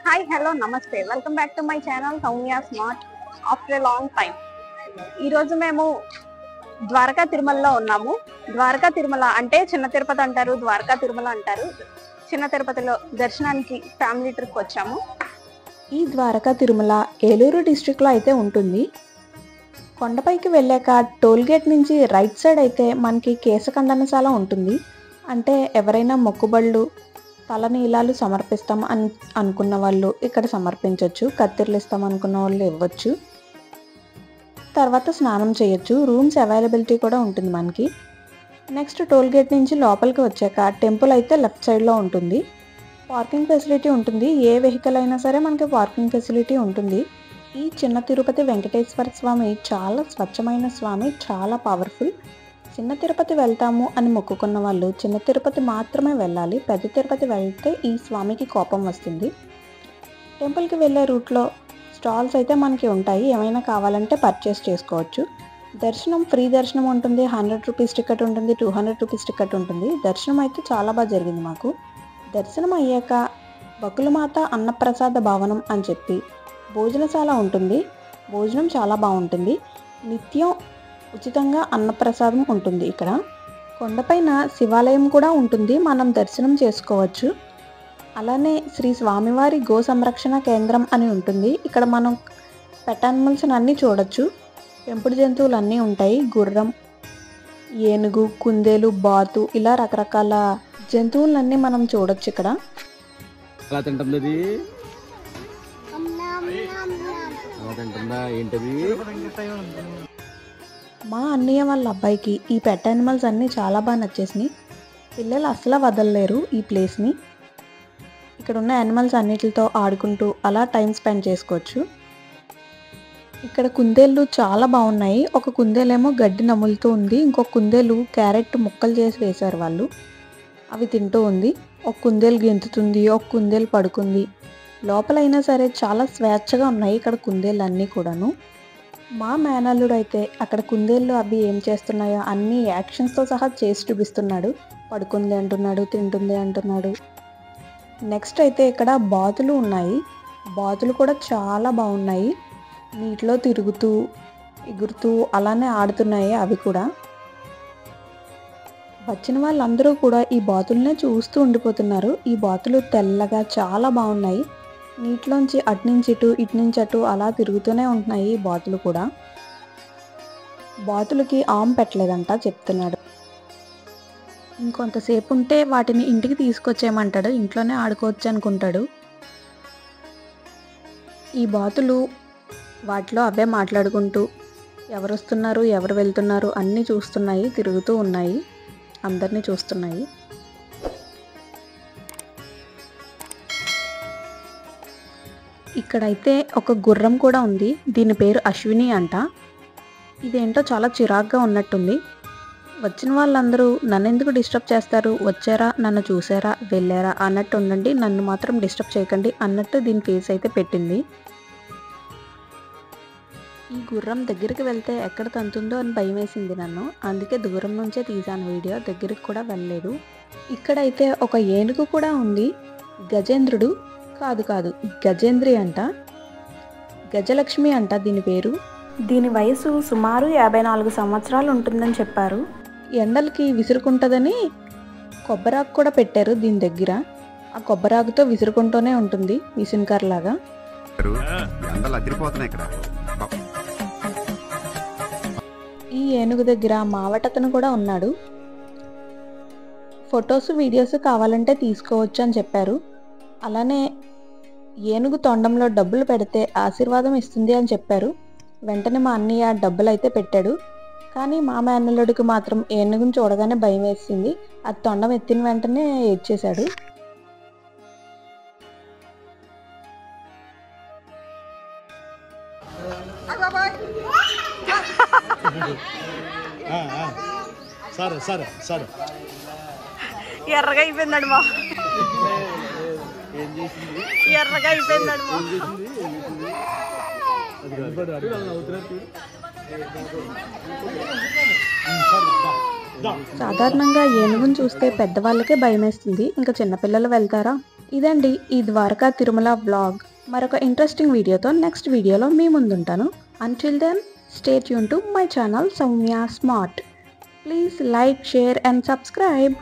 Hi hello నమస్తే welcome back to my channel Soumya smart after a long time. ఈరోజు మేము ద్వారకా తిరుమలలో ఉన్నాము. ద్వారకా తిరుమల అంటే చిన్న తిరుపతి అంటారు, ద్వారకా తిరుమల అంటారు. చిన్న తిరుపతిలో దర్శనానికి ఫ్యామిలీ ట్రిప్ వచ్చాము. ఈ ద్వారకా తిరుమల ఏలూరు డిస్ట్రిక్ట్లో అయితే ఉంటుంది. కొండపైకి వెళ్ళాక టోల్గేట్ నుంచి రైట్ సైడ్ అయితే మనకి కేశఖండనశాల ఉంటుంది. అంటే ఎవరైనా మొక్కుబళ్ళు తలనీలాలు సమర్పిస్తాం అనుకున్న వాళ్ళు ఇక్కడ సమర్పించవచ్చు. కత్తిర్లు ఇస్తాం అనుకున్న వాళ్ళు ఇవ్వచ్చు. తర్వాత స్నానం చేయొచ్చు. రూమ్స్ అవైలబిలిటీ కూడా ఉంటుంది మనకి. నెక్స్ట్ టోల్గేట్ నుంచి లోపలికి వచ్చాక టెంపుల్ అయితే లెఫ్ట్ సైడ్లో ఉంటుంది. పార్కింగ్ ఫెసిలిటీ ఉంటుంది. ఏ వెహికల్ అయినా సరే మనకి పార్కింగ్ ఫెసిలిటీ ఉంటుంది. ఈ చిన్న తిరుపతి వెంకటేశ్వర స్వామి చాలా స్వచ్ఛమైన స్వామి, చాలా పవర్ఫుల్. చిన్న తిరుపతి వెళ్తాము అని మొక్కుకున్న వాళ్ళు చిన్న తిరుపతి మాత్రమే వెళ్ళాలి. పెద్ద తిరుపతి వెళ్తే ఈ స్వామికి కోపం వస్తుంది. టెంపుల్కి వెళ్ళే రూట్లో స్టాల్స్ అయితే మనకి ఉంటాయి. ఏమైనా కావాలంటే పర్చేస్ చేసుకోవచ్చు. దర్శనం ఫ్రీ దర్శనం ఉంటుంది. 100 రూపీస్ టికెట్ ఉంటుంది, 200 రూపీస్ టికెట్ ఉంటుంది. దర్శనం అయితే చాలా బాగా జరిగింది మాకు. దర్శనం అయ్యాక బకులమాత అన్నప్రసాద భవనం అని చెప్పి భోజనశాల ఉంటుంది. భోజనం చాలా బాగుంటుంది. నిత్యం ఉచితంగా అన్నప్రసాదం ఉంటుంది. ఇక్కడ కొండపైన శివాలయం కూడా ఉంటుంది, మనం దర్శనం చేసుకోవచ్చు. అలానే శ్రీ స్వామివారి గో సంరక్షణ కేంద్రం అని ఉంటుంది. ఇక్కడ మనం పెట్ యానిమల్స్ అన్నీ చూడొచ్చు. పెంపుడు జంతువులు అన్నీ ఉంటాయి. గుర్రం, ఏనుగు, కుందేలు, బాతు ఇలా రకరకాల జంతువులన్నీ మనం చూడొచ్చు ఇక్కడ. మా అన్నయ్య వాళ్ళ అబ్బాయికి ఈ పెట్ యానిమల్స్ అన్నీ చాలా బాగా నచ్చేసినాయి. పిల్లలు అసలు వదలలేరు ఈ ప్లేస్ని. ఇక్కడ ఉన్న యానిమల్స్ అన్నిటితో ఆడుకుంటూ అలా టైం స్పెండ్ చేసుకోవచ్చు. ఇక్కడ కుందేళ్ళు చాలా బాగున్నాయి. ఒక కుందేలేమో గడ్డి నములుతూ ఉంది. ఇంకొక కుందేలు క్యారెట్ ముక్కలు చేసి వేశారు వాళ్ళు, అవి తింటూ ఉంది. ఒక కుందేలు గెంతుతుంది, ఒక కుందేలు పడుకుంది. లోపలైనా సరే చాలా స్వేచ్ఛగా ఉన్నాయి ఇక్కడ కుందేళ్ళు అన్నీ కూడాను. మా మేనల్లుడు అయితే అక్కడ కుందేళ్ళు అవి ఏం చేస్తున్నాయో అన్ని యాక్షన్స్తో సహా చేసి చూపిస్తున్నాడు. పడుకుంది అంటున్నాడు, తింటుంది అంటున్నాడు. నెక్స్ట్ అయితే ఇక్కడ బాతులు ఉన్నాయి. బాతులు కూడా చాలా బాగున్నాయి. నీటిలో తిరుగుతూ ఎగురుతూ అలానే ఆడుతున్నాయి అవి కూడా. వచ్చిన వాళ్ళందరూ కూడా ఈ బాతులనే చూస్తూ ఉండిపోతున్నారు. ఈ బాతులు తెల్లగా చాలా బాగున్నాయి. నీటిలోంచి అటునుంచి ఇటు, ఇటు నుంచి అటు అలా తిరుగుతూనే ఉంటున్నాయి ఈ బాతులు కూడా. బాతులకి ఆమ్ పెట్టలేదంట చెప్తున్నాడు. ఇంకొంతసేపు ఉంటే వాటిని ఇంటికి తీసుకొచ్చేయమంటాడు. ఇంట్లోనే ఆడుకోవచ్చు అనుకుంటాడు. ఈ బాతులు వాటిలో అవే మాట్లాడుకుంటూ ఎవరు వస్తున్నారు, ఎవరు వెళ్తున్నారు అన్నీ చూస్తున్నాయి, తిరుగుతూ ఉన్నాయి, అందరినీ చూస్తున్నాయి. ఇక్కడైతే ఒక గుర్రం కూడా ఉంది. దీని పేరు అశ్విని అంట. ఇదేంటో చాలా చిరాగ్గా ఉన్నట్టుంది. వచ్చిన వాళ్ళందరూ నన్ను ఎందుకు డిస్టర్బ్ చేస్తారు, వచ్చారా, నన్ను చూసారా, వెళ్ళారా అన్నట్టు ఉండండి, నన్ను మాత్రం డిస్టర్బ్ చేయకండి అన్నట్టు దీని ఫేస్ అయితే పెట్టింది. ఈ గుర్రం దగ్గరికి వెళ్తే ఎక్కడ తంతుందో అని భయం వేసింది నన్ను. అందుకే దూరం నుంచే తీసాను వీడియో, దగ్గరికి కూడా వెళ్ళలేదు. ఇక్కడైతే ఒక ఏనుగు కూడా ఉంది. గజేంద్రుడు కాదు గజేంద్రి అంట. గజలక్ష్మి అంట దీని పేరు. దీని వయసు సుమారు 54 సంవత్సరాలు ఉంటుందని చెప్పారు. ఎండలకి విసురుకుంటుందని కొబ్బరాకు కూడా పెట్టారు దీని దగ్గర. ఆ కొబ్బరాకుతో విసురుకుంటూనే ఉంటుంది విసునకర్లాగా. ఈ ఏనుగు దగ్గర మావటతను కూడా ఉన్నాడు. ఫొటోస్ వీడియోస్ కావాలంటే తీసుకోవచ్చు అని చెప్పారు. అలానే ఏనుగు తొండంలో డబ్బులు పెడితే ఆశీర్వాదం ఇస్తుంది అని చెప్పారు. వెంటనే మా అన్నయ్య డబ్బులు అయితే పెట్టాడు. కానీ మా మేనల్లుడికి మాత్రం ఏనుగుని చూడగానే భయం వేసింది. అది తొండం ఎత్తిన వెంటనే ఏడ్చేశాడు. ఎర్రగా అయిపోయిందండి మా, ఎర్రగా అయిపోయిందండి మా. సాధారణంగా ఏనుగుని చూస్తే పెద్దవాళ్ళకే భయం వేస్తుంది, ఇంకా చిన్నపిల్లలు వెళ్తారా? ఇదండి ఈ ద్వారకా తిరుమల వ్లాగ్. మరొక ఇంట్రెస్టింగ్ వీడియోతో నెక్స్ట్ వీడియోలో మీ ముందుంటాను. Until then, stay tuned to my channel Soumya Smart. Please like, share and subscribe.